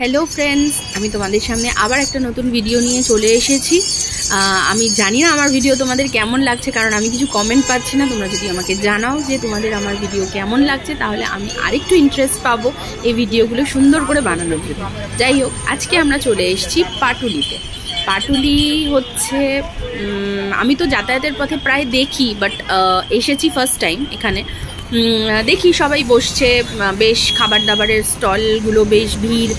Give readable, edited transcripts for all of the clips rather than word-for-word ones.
Hello friends আমি তোমাদের সামনে আবার একটা নতুন ভিডিও নিয়ে চলে এসেছি। আমি জানি না আমার ভিডিও তোমাদের কেমন লাগছে, কারণ আমি কিছু কমেন্ট পাচ্ছি না। তোমরা যদি আমাকে জানাও যে তোমাদের আমার ভিডিও কেমন লাগছে, তাহলে আমি আরেকটু ইন্টারেস্ট পাবো এই ভিডিওগুলো সুন্দর করে বানানোর জন্য। যাই হোক, আজকে আমরা চলে এসেছি পাটুলিতে। পাটুলি হচ্ছে আমি তো যাতায়াতের পথে প্রায় দেখি, বাট এসেছি ফার্স্ট টাইম এখানে। দেখি সবাই বসছে, বেশ খাবার দাবারের স্টলগুলো বেশ ভিড়,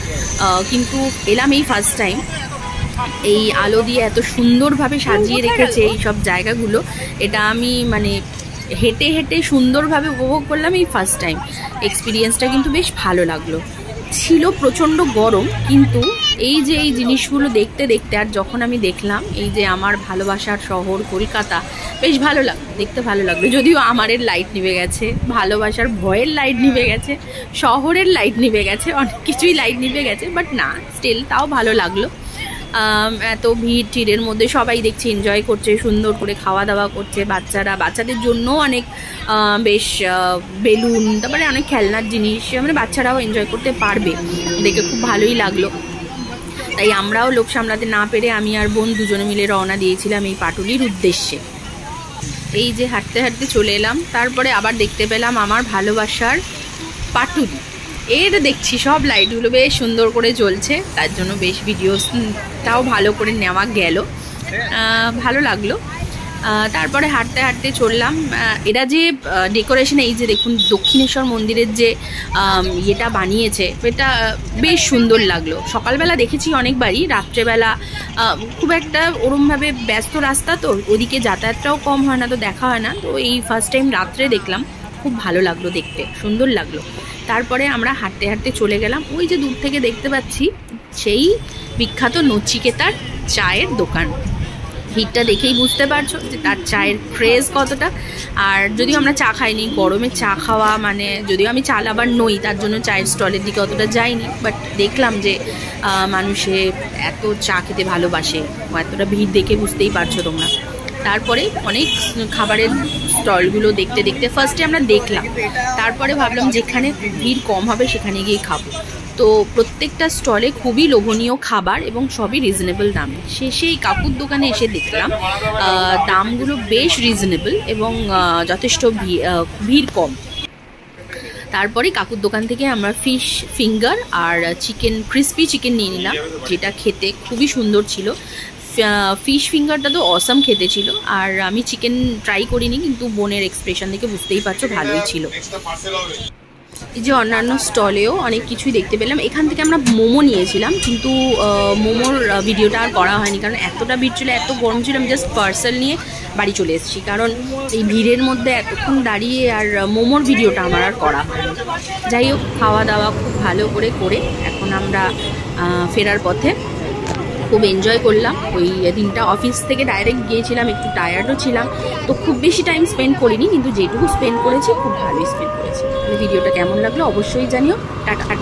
কিন্তু এলাম এই ফার্স্ট টাইম। এই আলো দিয়ে এত সুন্দরভাবে সাজিয়ে রেখেছে এই সব জায়গাগুলো, এটা আমি মানে হেঁটে হেঁটে সুন্দরভাবে উপভোগ করলাম এই ফার্স্ট টাইম। এক্সপিরিয়েন্সটা কিন্তু বেশ ভালো লাগলো। ছিল প্রচণ্ড গরম, কিন্তু এই যে এই জিনিসগুলো দেখতে দেখতে আর যখন আমি দেখলাম এই যে আমার ভালোবাসার শহর কলকাতা, বেশ ভালো লাগলো, দেখতে ভালো লাগলো। যদিও আমারের লাইট নিভে গেছে, ভালোবাসার ভয়ের লাইট নিভে গেছে, শহরের লাইট নিভে গেছে, অনেক কিছুই লাইট নিভে গেছে, বাট না, স্টিল তাও ভালো লাগলো। এত ভিড় টিড়ের মধ্যে সবাই দেখছি এনজয় করছে, সুন্দর করে খাওয়া দাওয়া করছে। বাচ্চাদের জন্য অনেক বেশ বেলুন, তারপরে অনেক খেলনার জিনিস, মানে বাচ্চারাও এনজয় করতে পারবে, দেখে খুব ভালোই লাগলো। তাই আমরাও লোভ সামলাতে না পেরে আমি আর বোন দুজনে মিলে রওনা দিয়েছিলাম এই পাটুলির উদ্দেশ্যে। এই যে হাঁটতে হাঁটতে চলে এলাম, তারপরে আবার দেখতে পেলাম আমার ভালোবাসার পাটুলি। এর দেখছি সব লাইটগুলো বেশ সুন্দর করে জ্বলছে, তার জন্য বেশ ভিডিওটাও ভালো করে নেওয়া গেল, ভালো লাগলো। তারপরে হাঁটতে হাঁটতে চললাম। এরা যে ডেকোরেশন, এই যে দেখুন দক্ষিণেশ্বর মন্দিরের যে ইয়েটা বানিয়েছে, এটা বেশ সুন্দর লাগলো। সকালবেলা দেখেছি অনেকবারই, রাত্রেবেলা খুব একটা ওরমভাবে ব্যস্ত রাস্তা তো, ওদিকে যাতায়াতটাও কম হয় না, তো দেখা হয় না। তো এই ফার্স্ট টাইম রাত্রে দেখলাম, খুব ভালো লাগলো, দেখতে সুন্দর লাগলো। তারপরে আমরা হাঁটতে হাঁটতে চলে গেলাম, ওই যে দূর থেকে দেখতে পাচ্ছি সেই বিখ্যাত নচিকেতার চায়ের দোকান। ভিড়টা দেখেই বুঝতে পারছো যে তার চায়ের ক্রেজ কতটা। আর যদিও আমরা চা খাইনি, গরমে চা খাওয়া মানে, যদিও আমি চা লাভার নই, তার জন্য চায়ের স্টলের দিকে অতটা যাইনি, বাট দেখলাম যে মানুষে এত চা খেতে ভালোবাসে, এতটা ভিড় দেখে বুঝতেই পারছো তোমরা। তারপরে অনেক খাবারের স্টলগুলো দেখতে দেখতে ফার্স্টে আমরা দেখলাম, তারপরে ভাবলাম যেখানে ভিড় কম হবে সেখানে গিয়ে খাবো। তো প্রত্যেকটা স্টলে খুবই লোভনীয় খাবার এবং সবই রিজনেবল দামে। শেষে এই কাকুর দোকানে এসে দেখলাম দামগুলো বেশ রিজনেবল এবং যথেষ্ট ভিড় কম। তারপরে কাকুর দোকান থেকে আমরা ফিশ ফিঙ্গার আর ক্রিসপি চিকেন নিয়ে নিলাম, যেটা খেতে খুবই সুন্দর ছিল। ফিশ ফিঙ্গারটা তো অসাম খেতে ছিল, আর আমি চিকেন ট্রাই করিনি, কিন্তু বোনের এক্সপ্রেশন দেখে বুঝতেই পারছো ভালোই ছিল। এই যে অন্যান্য স্টলেও অনেক কিছুই দেখতে পেলাম। এখান থেকে আমরা মোমো নিয়েছিলাম, কিন্তু মোমোর ভিডিওটা আর করা হয়নি, কারণ এতটা ভিড় ছিল, এত গরম ছিল। আমি জাস্ট পার্সেল নিয়ে বাড়ি চলে এসেছি, কারণ এই ভিড়ের মধ্যে এতক্ষণ দাঁড়িয়ে আর মোমোর ভিডিওটা আমার আর করা হয়নি। যাই হোক, খাওয়া দাওয়া খুব ভালো করে এখন আমরা ফেরার পথে খুব এনজয় করলাম। ওই দিনটা অফিস থেকে ডাইরেক্ট গিয়েছিলাম, একটু টায়ার্ডও ছিলাম, তো খুব বেশি টাইম স্পেন্ড করিনি, কিন্তু যেটুকু স্পেন্ড করেছি খুব ভালোই স্পেন্ড করেছি। ভিডিওটা কেমন লাগলো অবশ্যই জানিও। টাটা।